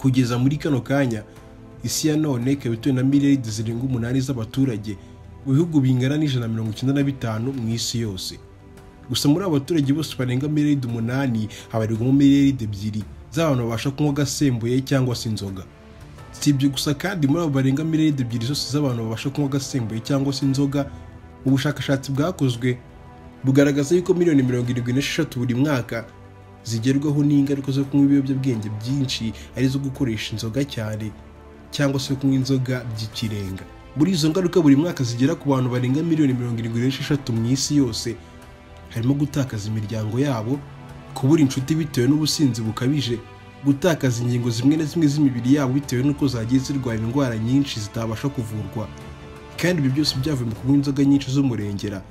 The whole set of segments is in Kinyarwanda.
Kugeza muri kano kanya isi ya none ikaba ituwe na miliyari zirenga 8 z'abaturage mu bihugu bingana n'195 mu isi yose. Gusa muri abaturage bose barenga miliyari 8 habarirwamo miliyari 2 z'abantu babasha kunywa gasembuye cyangwa se inzoga. Si ibyo gusa kandi muri abo barenga miliyari 2 zose z'abantu babasha kunywa gasembuye cyangwa se inzoga, mu bushakashatsi bwakozwe bugaragaza yuko miliyoni 76 buri mwaka zigerwaho n'ingaruka zo kunywa ibiyobyabwenge byinshi arizo gukoresha inzoga cyane cyangwa se kunywa inzoga by'ikirenga. Muri izo ngaruka buri mwaka zigera ku bantu barenga miliyoni 76 mu isi yose harimo gutakaza imiryango yabo, kubura inshuti bitewe n'ubusinzi bukabije, gutakaza ingingo zimwe na zimwe z'imibiri yabo bitewe n'uko zagiye zirwara indwara nyinshi zitabasha kuvurwa, kandi ibi byose byavuye mu kunywa inzoga nyinshi z'umurengera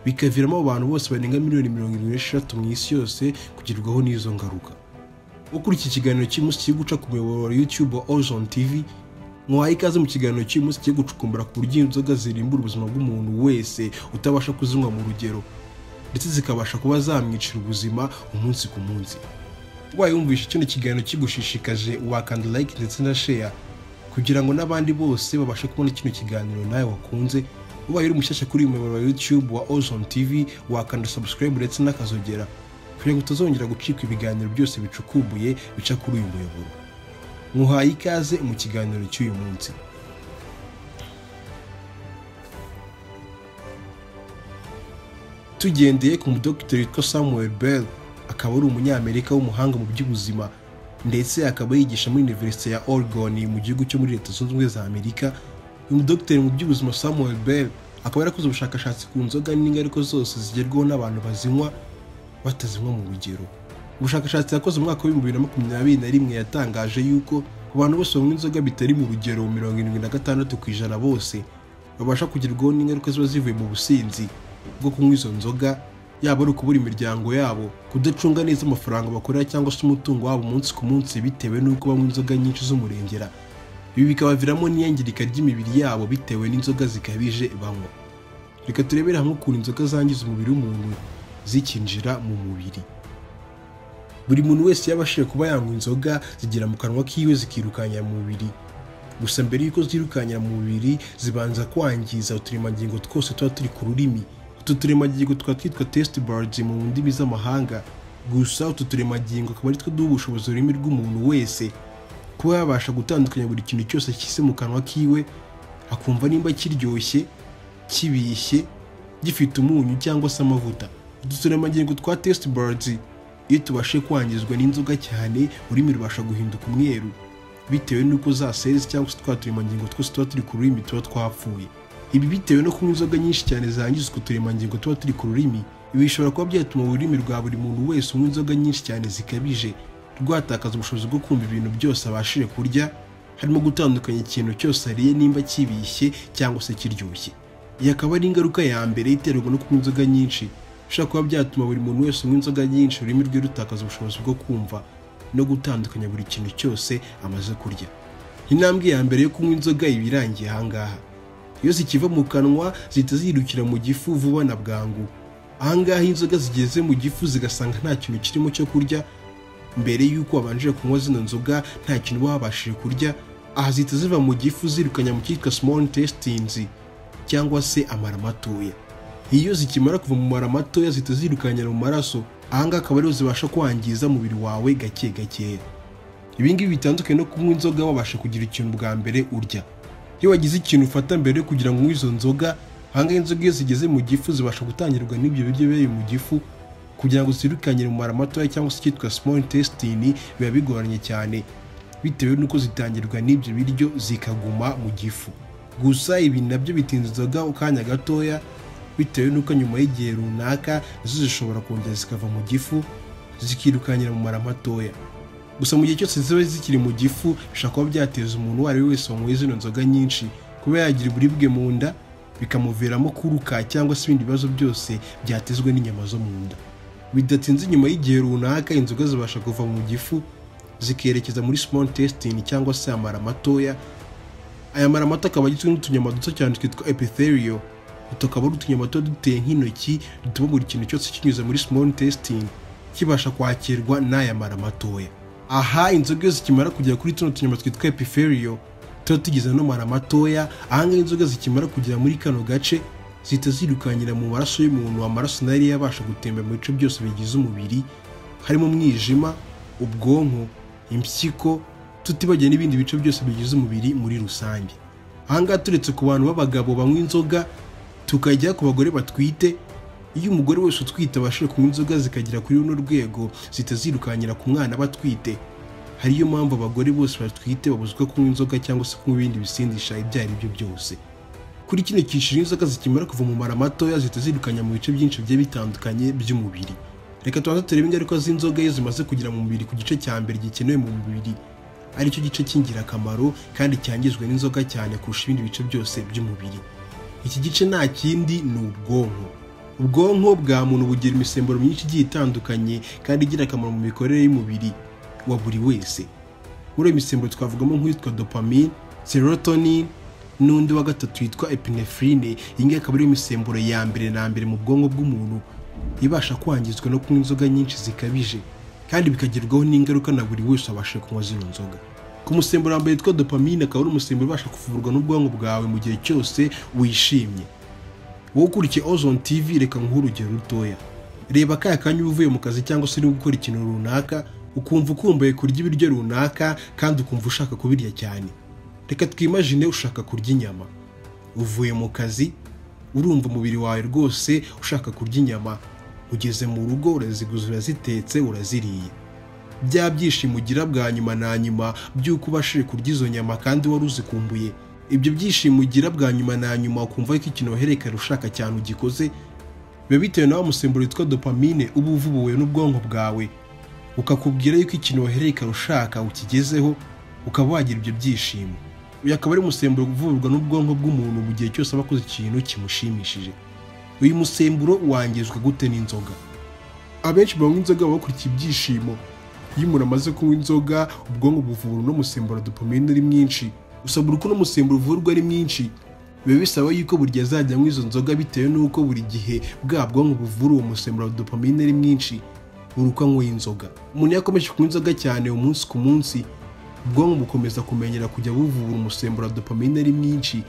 bikaviramo abantu bose barenga miliyoni 76 mu isi yose kugerwaho n'izo ngaruka. Kuri iki kiganiro cy'umunsi kiri guca ku muyoboro wa YouTube wa Ozone TV, mwahaye ikaze mu kiganiro cy'umunsi kiri gucukumbura ku buryo inzoga zirimbura ubuzima bw'umuntu wese utabasha kuzinywa mu rugero, ndetse zikabasha kuba zamwicira ubuzima umunsi ku munsi. Wayumvisha kino kiganiro kigushishikaje wakanda like ndetse na share kugira ngo n'abandi bose babashe kubona kino kiganiro nawe wakunze. Ubaye uri mushyashya kuri umuyoboro wa YouTube wa Ozone TV wakanda subscribe ndetse n'akazogera kugira ngo utazongera gucika ibiganiro byose bicukumbuye bica kuri uyu muyoboro. Muhaye ikaze mu kiganiro cy'uyu munsi. Tugendeye ku mudokiteri witwa Samuel Bell, akaba ari umunyamerika w'umuhanga mu by'ubuzima ndetse akaba yigisha muri University ya Oregon mu gihugu cyo muri Leta Zunze Ubumwe za Amerika. Uyu mudokiteri mu by'ubuzima Samuel Bell akaba yarakoze ubushakashatsi ku nzoga n'ingaruka zose zigerwaho n'abantu bazinywa batazinywa mu rugero. Ubushakashatsi yakoze mu mwaka wa 2021 yatangaje yuko abantu bose banywa inzoga bitari mu rugero 76% bose babasha kugerwaho n'ingaruka ziba zivuye mu businzi bwo kunywa izo nzoga, yaba ari ukubura imiryango yabo, kudacunga neza amafaranga bakorera cyangwa se umutungo wabo umunsi ku munsi bitewe n'uko banywa inzoga nyinshi z'umurengera. Ibi bikabaviramo n'iyangirika ry'imibiri yabo bitewe n'inzoga zikabije banywa. Reka turebere hamwe ukuntu inzoga zangiza umubiri w'umuntu zikinjira mu mubiri. Buri muntu wese yabashije kuba yanywa inzoga zigera mu kanwa kiwe zikirukanya mu mubiri. Gusa mbere yuko zirukanya mu mubiri zibanza kwangiza uturemangingo twose tuba turi ku rurimi. Utu turemangingo twitwa taste buds mu ndimi z'amahanga. Gusa utu turemangingo akaba ari two duha ubushobozi ururimi rw'umuntu wese kuba yabasha gutandukanya buri kintu cyose kise mu kanwa kiwe, akumva nimba kiryoshye, kibishye, gifite umunyu cyangwa se amavuta. Utu turemangingo twa taste buds iyo tubashe kwangizwa n'inzoga cyane, ururimi rubasha guhinduka umweru bitewe n'uko za cells cyangwa se twa turemangingo twose tuba turi ku rurimi tuba twapfuye. Ibi bitewe no kunywa inzoga nyinshi cyane zangiza utwo turemangingo tuba turi ku rurimi, ibi bishobora kuba byatuma ururimi rwa buri muntu wese unywa inzoga nyinshi cyane zikabije rwatakaza ubushobozi bwo kumva ibintu byose abashije kurya, harimo gutandukanya ikintu cyose ariye nimba kibishye cyangwa se kiryoshye. Iyi akaba ari ingaruka ya mbere iterwa no kunywa inzoga nyinshi, bishobora kuba byatuma buri muntu wese unywa inzoga nyinshi ururimi rwe rutakaza ubushobozi bwo kumva no gutandukanya buri kintu cyose amaze kurya. Intambwe ya mbere yo kunywa inzoga iba irangiye ahangaha. Iyo zikiva mu kanwa zihita zirukira mu gifu vuba na bwangu. Ahangaha inzoga zigeze mu gifu zigasanga nta kintu kirimo cyo kurya, mbere yuko wabanje kunywa zino nzoga nta kintu babashije kurya, aha zihita ziva mu gifu zirukanya mu cyitwa small intestines cyangwa se amara matoya. Iyo zikimara kuva mu mara matoya zihita zirukanyira mu maraso, ahangaha akaba ariho zibasha kwangiza umubiri wawe gake gake. Ibi ngibi bitandukanye no kunywa inzoga wabasha kugira ikintu bwa mbere urya. Iyo wagize ikintu ufata mbere kugira ngo unywe izo nzoga, ahangaha inzoga iyo zigeze mu gifu zibasha gutangirwa n'ibyo biryo biri mu gifu kugira ngo zirukanyire mu mara matoya cyangwa se cyitwa small intestine, biba bigoranye cyane bitewe n'uko zitangirwa n'ibyo biryo zikaguma mu gifu. Gusa ibi nabyo bitinza inzoga ukanya gatoya bitewe n'uko nyuma y'igihe runaka nazo zishobora kongera zikava mu gifu zikirukanyira mu mara matoya. Gusa mu gihe cyose ziba zikiri mu gifu bishobora kuba byateza umuntu uwo ari we wese wanyweye zino nzoga nyinshi kuba yagira uburibwe mu nda, bikamuviramo kuruka cyangwa se ibindi bibazo byose byatezwe n'inyama zo mu nda. Bidatinze nyuma y'igihe runaka inzoga zibasha kuva mu gifu zikerekeza muri small intestine cyangwa se amara matoya. Aya mara mato akaba agizwe n'utunyama duto cyane twitwa epithelial. Tukaba ari utunyama tuba duteye nk'intoki dutuma buri kintu cyose kinyuze muri small intestine kibasha kwakirwa n'aya mara matoya. aha inzoga zikimara kugera kuri tuno tunyama twitwa epithelial tuba tugize n'amara matoya, ahangaha inzoga zikimara kugera muri kano gace zihita zirukanyira mu maraso y'umuntu, amaraso nayo yabasha gutembera mu bice byose bigize umubiri, harimo umwijima, ubwonko, impyiko, tutibagiwe n'ibindi bice byose bigize umubiri muri rusange. Ahangaha turetse ku bantu b'abagabo banywa inzoga, tukajya ku bagore batwite, iyo umugore wese utwite abashije kunywa inzoga zikagera kuri runo rwego zihita zirukanyira ku mwana batwite. Hariyo mpamvu abagore bose batwite babuzwa kunywa inzoga cyangwa se kunywa ibindi bisindisha ibyo ari byo byose. Kuri kino cyiciro inzoga zikimara kuva mu mara matoya zihita zirukanya mu bice byinshi bigiye bitandukanye by'umubiri. Reka tubanze turebe ingaruka z'inzoga iyo zimaze kugera mu mubiri ku gice cya mbere gikenewe mu mubiri, aricyo gice cy'ingirakamaro kandi cyangizwe n'inzoga cyane kurusha ibindi bice byose by'umubiri. Iki gice nta kindi ni ubwonko. Ubwonko bwa muntu bugira imisemburo myinshi igiye itandukanye kandi igira akamaro mu mikorere y'umubiri wa buri wese. Muri iyo misemburo twavugamo nk'uwitwa dopamine, serotonin n'undi wa gatatu witwa epinephrine. Iyi ngiyi akaba ari imisemburo ya mbere na mbere mu bwonko bw'umuntu ibasha kwangizwa no kunywa inzoga nyinshi zikabije, kandi bikagerwaho n'ingaruka na buri wese abasha kunywa zino nzoga. Ku musemburo wa mbere witwa dopamine akaba ari umusemburo ubasha kuvurwa n'ubwonko bwawe mu gihe cyose wishimye. Wowe ukurikiye Ozone TV, reka nguhe urugero rutoya. Reba kaya kanya uvuye mu kazi cyangwa se uri gukora ikintu runaka, ukumva ukumbuye kurya ibiryo runaka kandi ukumva ushaka kubirya cyane. Reka twimagine ushaka kurya inyama. Uvuye mu kazi, urumva umubiri wawe rwose ushaka kurya inyama, ugeze mu rugo uraziguza, urazitetse, uraziriye. Bya byishimo ugira bwa nyuma na nyuma by'uko ubashije kurya izo nyama kandi wari uzikumbuye, ibyo byishimo ugira bwa nyuma na nyuma ukumva ko ikintu waherekera ushaka cyane ugikoze, biba bitewe na wa musemburo witwa dopamine uba uvubuwe n'ubwonko bwawe, ukakubwira yuko ikintu waherekera ushaka ukigezeho, ukaba wagira ibyo byishimo. Uyu akaba ari umusemburo uvurwa n'ubwonko bw'umuntu mu gihe cyose aba akoze ikintu kimushimishije. Uyu musemburo wangizwa gute n'inzoga? Abenshi banywa inzoga baba bakurikiye ibyishimo. Iyo umuntu amaze kunywa inzoga, ubwonko buvura n'umusemburo dopamine ari mwinshi. Gusa buri uko n'umusemburo uvurwa ari mwinshi, biba bisaba yuko buri gihe azajya anywa izo nzoga bitewe n'uko buri gihe bwa bwonko buvura uwo musemburo dopamine ari mwinshi buri uko anywa inzoga. Umuntu iyo akomeje kunywa inzoga cyane umunsi ku munsi, ubwonko bukomeza kumenyera kujya buvura umusemburo dopamine ari mwinshi,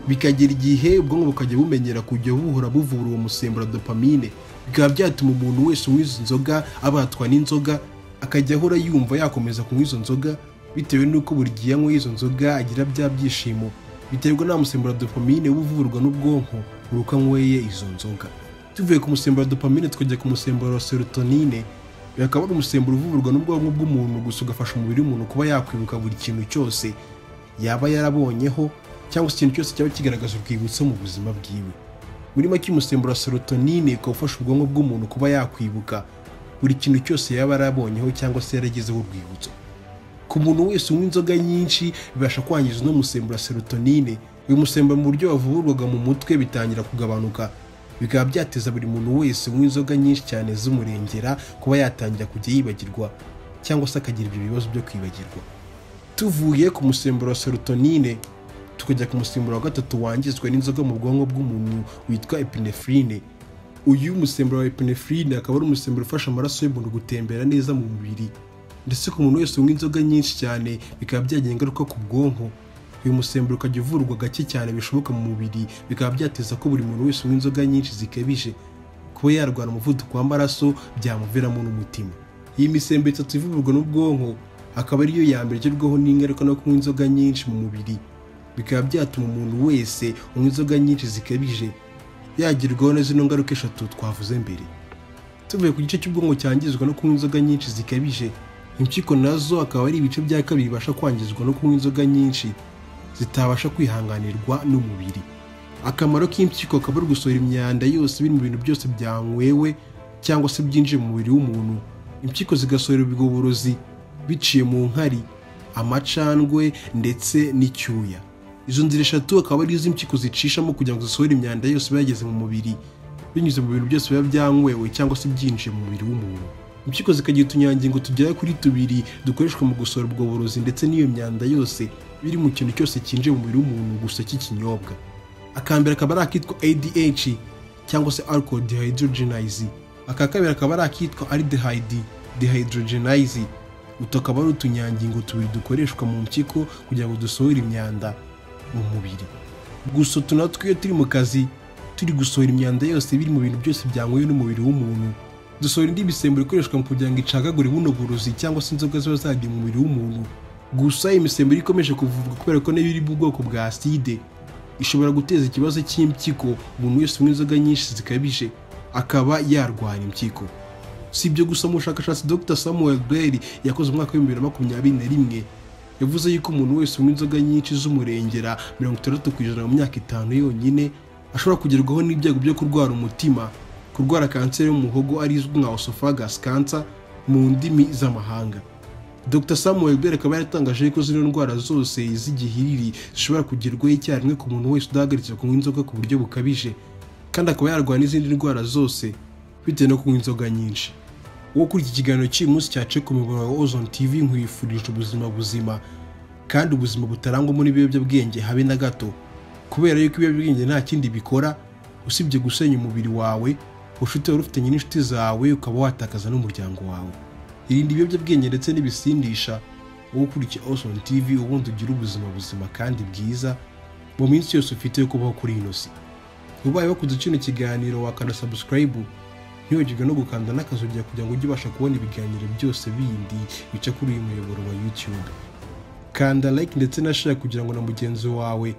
bikagera igihe ubwonko bukajya bumenyera kujya buhora buvura uwo musemburo dopamine. Bikaba byatuma umuntu wese unywa izo nzoga abatwa n'inzoga, akajya ahora yumva yakomeza kunywa izo nzoga bitewe n'uko buri gihe anywa izo nzoga agira bya byishimo, biterwa na musemburo dopamine uvurwa n'ubwonko buri uko anyweye izo nzoga. Tuvuye ku musemburo dopamine tukajya ku musemburo serotonine. Akaba ari umusemburo uvurwa n'ubwonko bw'umuntu gusa ugafasha umubiri w'umuntu kuba yakwibuka buri kintu cyose yaba yarabonyeho cyangwa se ikintu cyose cyaba kigaragaza urwibutso mu buzima bwiwe. Muri make umusemburo wa serotonine ukaba ufasha ubwonko bw'umuntu kuba yakwibuka buri kintu cyose yaba yarabonyeho cyangwa se yaragezeho urwibutso. Ku muntu wese unywa inzoga nyinshi bibasha kwangiza no musemburo wa serotonine. Uyu musemburo mu buryo wavurwaga mu mutwe bitangira kugabanuka, bikaba byateza buri muntu wese unywa inzoga nyinshi cyane z'umurengera kuba yatangira kujya yibagirwa cyangwa se akagira ibyo bibazo byo kwibagirwa. Tuvuye ku musemburo wa serotonine tukajya ku musemburo wa gatatu wangizwa n'inzoga mu bwonko bw'umuntu witwa epinephrine. Uyu musemburo wa epinephrine akaba ari umusemburo ufasha amaraso y'umuntu gutembera neza mu mubiri, ndetse ku muntu wese unywa inzoga nyinshi cyane bikaba byagira ingaruka ku bwonko. Uyu musemburo ukajya uvurwa gake cyane bishoboka mu mubiri, bikaba byateza ko buri muntu wese unywa inzoga nyinshi zikabije kuba yarwara umuvuduko w'amaraso, byamuviramo n'umutima. Iyi misemburo itatu ivurwa n'ubwonko akaba ariyo ya mbere igerwaho n'ingaruka no kunywa inzoga nyinshi mu mubiri, bikaba byatuma umuntu wese unywa inzoga nyinshi zikabije yagirwaho na zino ngaruka eshatu twavuze mbere. Tuvuye ku gice cy'ubwonko cyangizwa no kunywa inzoga nyinshi zikabije, impyiko nazo akaba ari ibice bya kabiri bibasha kwangizwa no kunywa inzoga nyinshi zitabasha kwihanganirwa n'umubiri. Akamaro k'impyiko akaba ari gusohora imyanda yose biri mu bintu byose byanywewe cyangwa se byinjiye mu mubiri w'umuntu. Impyiko zigasohora ibigoborozi biciye mu nkari, amacandwe ndetse n'icyuya. Izo nzira eshatu akaba ari izo impyiko zicishamo kugira ngo zisohore imyanda yose yageze mu mubiri binyuze mu bintu byose biba byanywewe cyangwa se byinjiye mu mubiri w'umuntu. Impyiko zikagira utunyangingo tugera kuri 2 dukoreshwa mu gusohora ubwoborozi ndetse n'iyo myanda yose biri mu kintu cyose cyinjiye mu mubiri w'umuntu gusa cy'ikinyobwa. Akambere akaba ari akitwa ADH cyangwa se alcohol dehydrogenase. Aka kabiri akaba ari akitwa aldehyde dehydrogenase. utu akaba ari utunyangingo tubiri dukoreshwa mu mpyiko kugira ngo dusohore imyanda mu mubiri. Gusa utu natwo iyo turi mu kazi turi gusohora imyanda yose biri mu bintu byose byanyweye n'umubiri w'umuntu, dusohora indi misemburo ikoreshwa mu kugira ngo icagagure buno burozi cyangwa se inzoga ziba zagiye mu mubiri w'umuntu. Gusa iyi misemburo ikomeje kuvurwa kubera ko nayo iri mu bwoko bwa acide, ishobora guteza ikibazo cy'impyiko. Umuntu wese unywa inzoga nyinshi zikabije akaba yarwara impyiko. Si ibyo gusa, mu bushakashatsi Dr Samuel Blair yakoze mu mwaka wa 2021 yavuze yuko umuntu wese unywa inzoga nyinshi z'umurengera 60% mu myaka 5 yonyine ashobora kugerwaho n'ibyago byo kurwara umutima, kurwara kanseri y'umuhogo arizwi nka esophagus cancer mu ndimi z'amahanga. Dr Samuel Blair akaba yaratangaje ko zino ndwara zose z'igihiriri zishobora kugerwaho icyarimwe ku muntu wese udahagaritse kunywa inzoga ku buryo bukabije, kandi akaba yarwara n'izindi ndwara zose bitewe no kunywa inzoga nyinshi. Wowe kuri iki kiganiro cy'uyu munsi cyace ku muyoboro wa Ozone TV nkwifurije ubuzima buzima kandi ubuzima butarangwamo n'ibiyobyabwenge habe na gato, kubera yuko ibiyobyabwenge nta kindi bikora usibye gusenya umubiri wawe, ubucuti wari ufitanye n'inshuti zawe ukaba watakaza n'umuryango wawe. Irinde ibiyobyabwenge ndetse n'ibisindisha, wowe ukurikiye Ozone TV ubundi ugira ubuzima buzima kandi bwiza mu minsi yose ufite yo kubaho kuri ino si. Ubaye wakunze kino kiganiro wakanda subscribe, ntiwibagirwe no gukanda n'akazogera kugira ngo ujye ubasha kubona ibiganiro byose bindi bica kuri uyu muyoboro wa YouTube. Kanda like ndetse na share kugira ngo na mugenzi wawe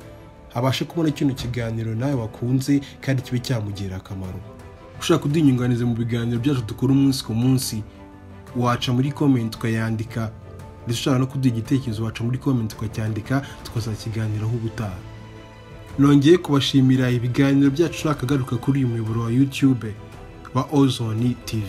abashe kubona kino kiganiro nawe wakunze kandi kibe cyamugirira akamaro. Ushaka kudinyunganiza mu biganiro byacu dukora umunsi ku munsi, waca muri comment ukayandika, ndetse ushaka no kuduha igitekerezo waca muri comment ukacyandika tukazakiganiraho ubutaha. Nongeye kubashimira ibiganiro byacu nakagaruka kuri uyu muyoboro wa YouTube wa Ozone TV.